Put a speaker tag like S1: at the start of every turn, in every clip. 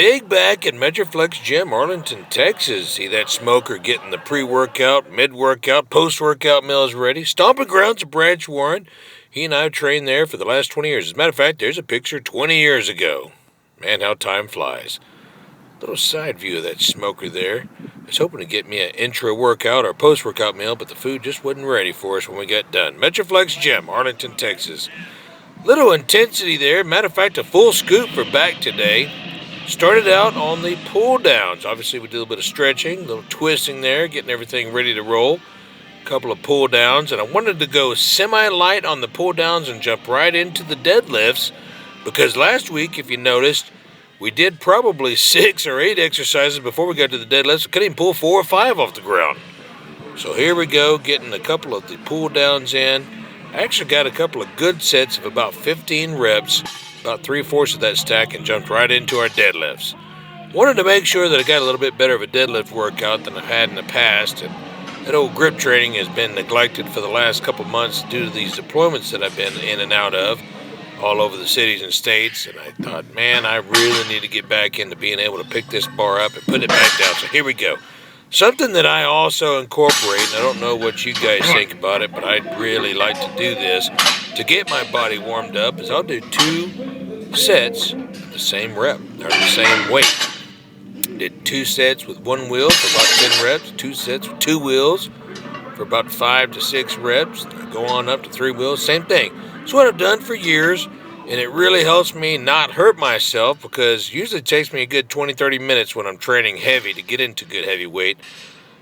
S1: Big back at Metroflex Gym Arlington, Texas. See that smoker getting the pre-workout, mid-workout, post-workout meals ready. Stomping grounds of Branch Warren. He and I have trained there for the last 20 years. As a matter of fact, there's a picture 20 years ago. Man, how time flies. Little side view of that smoker there. I was hoping to get me an intro workout or post-workout meal, but the food just wasn't ready for us when we got done. Metroflex Gym, Arlington, Texas. Little intensity there. Matter of fact, a full scoop for back today. Started out on the pull downs. Obviously, we did a little bit of stretching, a little twisting there, getting everything ready to roll. A couple of pull downs, and I wanted to go semi-light on the pull downs and jump right into the deadlifts, because last week, if you noticed, we did probably 6 or 8 exercises before we got to the deadlifts. We couldn't even pull 4 or 5 off the ground. So here we go, getting a couple of the pull downs in. I actually got a couple of good sets of about 15 reps. About 3/4 of that stack, and jumped right into our deadlifts. Wanted to make sure that I got a little bit better of a deadlift workout than I've had in the past, and that old grip training has been neglected for the last couple months due to these deployments that I've been in and out of all over the cities and states, and I thought, man, I really need to get back into being able to pick this bar up and put it back down. So here we go. Something that I also incorporate, and I don't know what you guys think about it, but I'd really like to do this to get my body warmed up, is I'll do 2 sets of the same rep, or the same weight. Did 2 sets with 1 wheel for about 10 reps, 2 sets with 2 wheels for about 5 to 6 reps, go on up to 3 wheels, same thing. It's what I've done for years, and it really helps me not hurt myself, because usually it takes me a good 20-30 minutes when I'm training heavy to get into good heavy weight.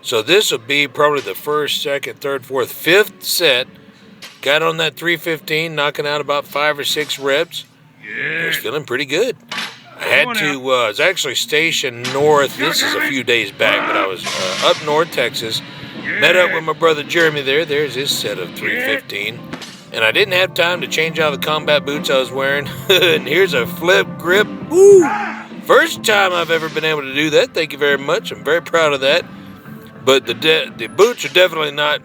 S1: So this will be probably the 1st, 2nd, 3rd, 4th, 5th set. Got on that 315, knocking out about 5 or 6 reps. I was feeling pretty good. I had to, I was actually stationed north. This is a few days back, but I was up north Texas. Met up with my brother Jeremy there. There's his set of 315. And I didn't have time to change out the combat boots I was wearing. And here's a flip grip. Woo! First time I've ever been able to do that. Thank you very much. I'm very proud of that. But the boots are definitely not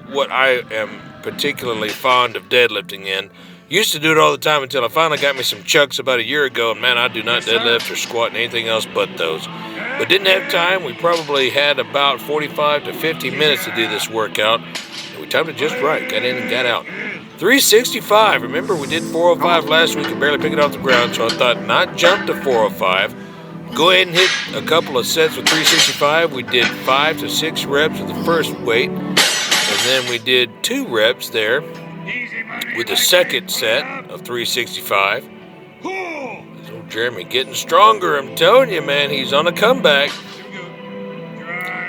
S1: what I am particularly fond of deadlifting in. Used to do it all the time until I finally got me some Chucks about a year ago, and man, I do not deadlift or squat and anything else but those. But didn't have time. We probably had about 45 to 50 minutes to do this workout. And we timed it just right. Got in and got out. 365. Remember, we did 405 last week and barely picked it off the ground, so I thought not jump to 405. Go ahead and hit a couple of sets with 365. We did 5 to 6 reps with the first weight, and then we did 2 reps there with the second set of 365. So Jeremy getting stronger. I'm telling you, man, he's on a comeback.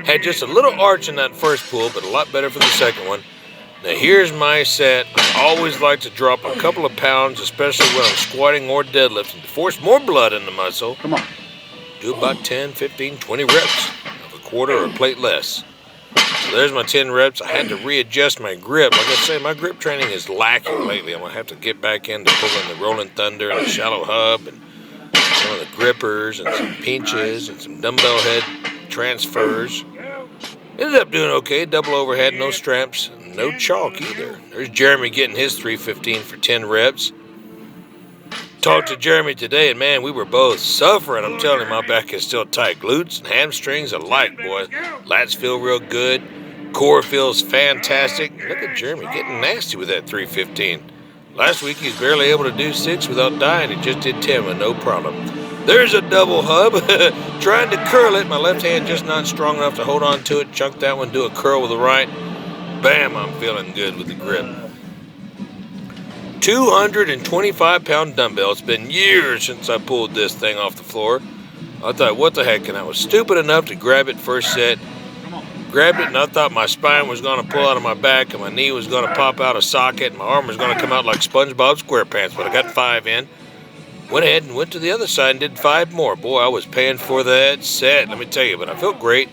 S1: Had just a little arch in that first pull, but a lot better for the second one. Now here's my set. I always like to drop a couple of pounds, especially when I'm squatting or deadlifting, to force more blood in the muscle.
S2: Come on.
S1: Do about 10, 15, 20 reps of a quarter or a plate less. So there's my 10 reps. I had to readjust my grip. Like I say, my grip training is lacking lately. I'm going to have to get back into pulling the Rolling Thunder and the shallow hub and some of the grippers and some pinches and some dumbbell head transfers. Ended up doing okay. Double overhead, no straps, no chalk either. There's Jeremy getting his 315 for 10 reps. Talked to Jeremy today, and man, we were both suffering. I'm telling you, my back is still tight. Glutes and hamstrings alike, boys. Lats feel real good. Core feels fantastic. Look at Jeremy getting nasty with that 315. Last week, he was barely able to do 6 without dying. He just did 10 with no problem. There's a double hub. Trying to curl it. My left hand just not strong enough to hold on to it. Chunk that one, do a curl with the right. Bam, I'm feeling good with the grip. 225-pound dumbbell. It's been years since I pulled this thing off the floor. I thought, what the heck, and I was stupid enough to grab it first set. Grabbed it, and I thought my spine was going to pull out of my back, and my knee was going to pop out of socket, and my arm was going to come out like SpongeBob SquarePants, but I got 5 in. Went ahead and went to the other side and did 5 more. Boy, I was paying for that set, let me tell you, but I felt great.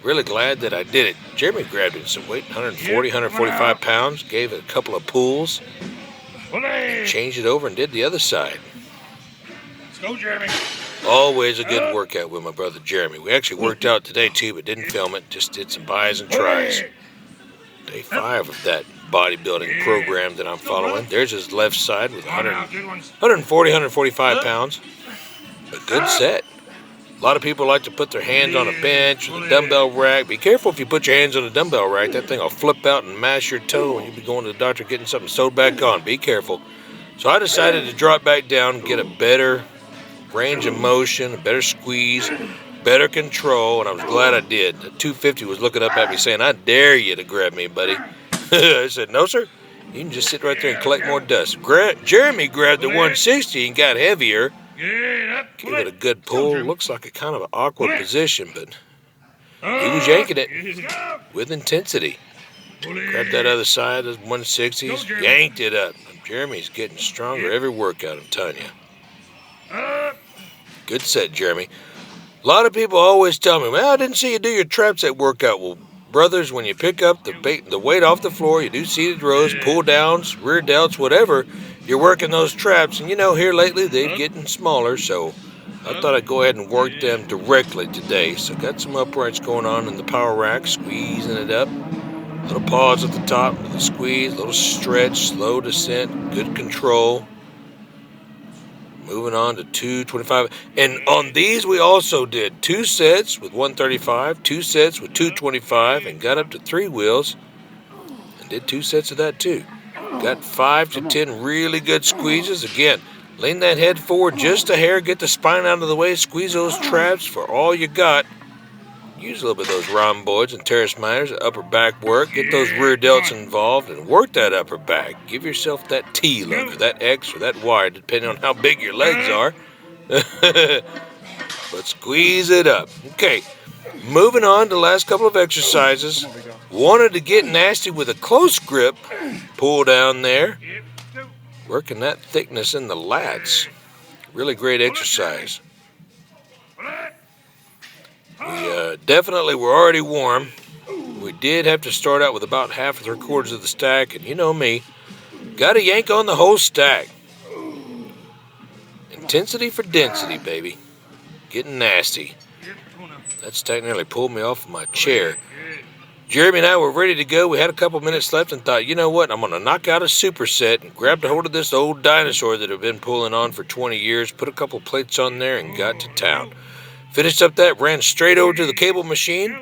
S1: Really glad that I did it. Jeremy grabbed it some weight, 140, 145 pounds, gave it a couple of pulls. Changed it over and did the other side.
S2: Let's go, Jeremy.
S1: Always a good workout with my brother Jeremy. We actually worked out today too, but didn't film it. Just did some buys and tries. Day 5 of that bodybuilding program that I'm following. There's his left side with 140, 145 pounds. A good set. A lot of people like to put their hands on a bench or the dumbbell rack. Be careful if you put your hands on a dumbbell rack. That thing will flip out and mash your toe, and you'll be going to the doctor getting something sewed back on. Be careful. So I decided to drop back down and get a better range of motion, a better squeeze, better control, and I was glad I did. The 250 was looking up at me saying, "I dare you to grab me, buddy." I said, "No, sir. You can just sit right there and collect more dust." Jeremy grabbed the 160 and got heavier. Give it a good pull. Looks like a kind of an awkward position, but he was yanking it with intensity. Grabbed that other side of 160s, yanked it up. Jeremy's getting stronger every workout, I'm telling you. Good set, Jeremy. A lot of people always tell me, "Well, I didn't see you do your traps at workout." Well, brothers, when you pick up the weight off the floor, you do seated rows, pull downs, rear delts, whatever, you're working those traps. And you know, here lately, they're getting smaller, so I thought I'd go ahead and work them directly today. So got some uprights going on in the power rack, squeezing it up. Little pause at the top, little squeeze, little stretch, slow descent, good control. Moving on to 225. And on these, we also did 2 sets with 135, 2 sets with 225, and got up to 3 wheels. And did 2 sets of that too. Got 5 to 10 really good squeezes. Again, lean that head forward just a hair, get the spine out of the way, squeeze those traps for all you got. Use a little bit of those rhomboids and teres minors, upper back work. Get those rear delts involved and work that upper back. Give yourself that T look, or that X, or that Y, depending on how big your legs are. But squeeze it up. Okay, moving on to the last couple of exercises. Wanted to get nasty with a close grip. Pull down there. Working that thickness in the lats. Really great exercise. We definitely were already warm. We did have to start out with about 1/2 or 3/4 of the stack, and you know me, got to yank on the whole stack. Intensity for density, baby. Getting nasty. That stack nearly pulled me off of my chair. Jeremy and I were ready to go. We had a couple minutes left and thought, you know what, I'm going to knock out a superset, and grabbed a hold of this old dinosaur that I've been pulling on for 20 years, put a couple plates on there, and got to town. Finished up that, ran straight over to the cable machine.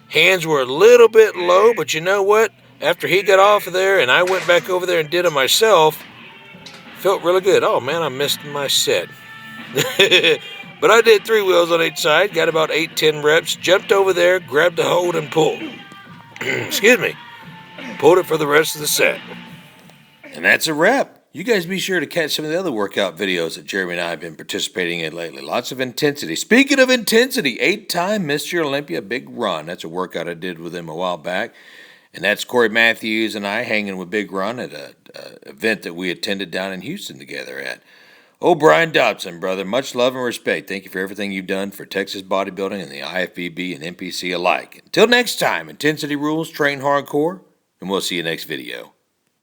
S1: Hands were a little bit low, but you know what? After he got off of there and I went back over there and did it myself, felt really good. Oh man, I missed my set. But I did 3 wheels on each side, got about 8-10 reps, jumped over there, grabbed the hold and pulled. Excuse me. Pulled it for the rest of the set. And that's a wrap. You guys be sure to catch some of the other workout videos that Jeremy and I have been participating in lately. Lots of intensity. Speaking of intensity, 8-time Mr. Olympia Big Ron. That's a workout I did with him a while back. And that's Corey Matthews and I hanging with Big Ron at an event that we attended down in Houston together at. Oh, Brian Dobson, brother, much love and respect. Thank you for everything you've done for Texas bodybuilding and the IFBB and NPC alike. Until next time, intensity rules, train hardcore, and we'll see you next video.